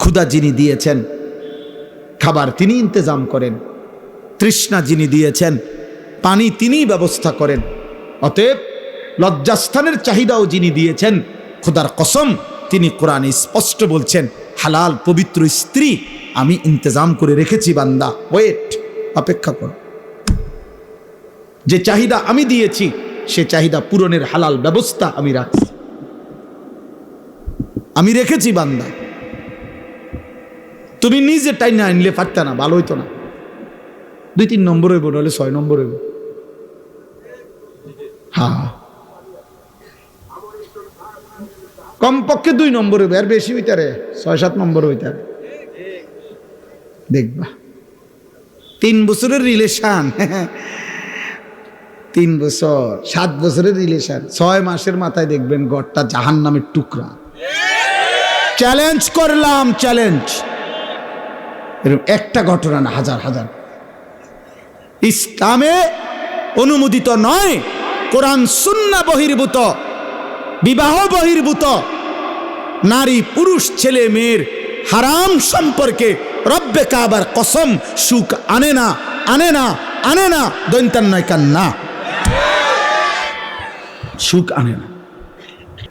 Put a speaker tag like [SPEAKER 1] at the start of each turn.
[SPEAKER 1] ক্ষুধা যিনি দিয়েছেন খাবার তিনি ইন্তজাম করেন, তৃষ্ণা যিনি দিয়েছেন পানি তিনিই ব্যবস্থা করেন। অতএব লজ্জাস্থানের চাহিদাও যিনি দিয়েছেন খোদার কসম তিনি কোরআনে স্পষ্ট বলছেন হালাল পবিত্র স্ত্রী আমি ইন্তজাম করে রেখেছি বান্দা, ওয়েট, অপেক্ষা করো। যে চাহিদা আমি দিয়েছি সে চাহিদা পূরণের হালাল ব্যবস্থা আমি রাখছি, আমি রেখেছি বান্দা। তুমি নিজে টাইম না আনলে পারত না, ভালো হইতো না। 2-3 নম্বর হইব, নাহলে 6 নম্বর হইব। হ্যাঁ, কমপক্ষে 2 নম্বর হইব, আর বেশি হইতারে 6-7 নম্বর হইতারে। দেখবা 3 বছরের রিলেশন, 3 বছর 7 বছরের রিলেশন, 6 মাসের মাথায় দেখবেন গড়টা জাহান্নামের টুকরা। চ্যালেঞ্জ করলাম, চ্যালেঞ্জ। এরকম একটা ঘটনা না, হাজার হাজার। ইসলামে অনুমোদিত নয়, কোরআন সুন্নাহ বহির্ভূত, বিবাহ বহির্ভূত নারী পুরুষ ছেলে মেয়ের হারাম সম্পর্কে রব্বে কাবার কসম সুখ আনে না, আনে না, আনে না, দৈন্তান নয় কান্না, সুখ আনে না।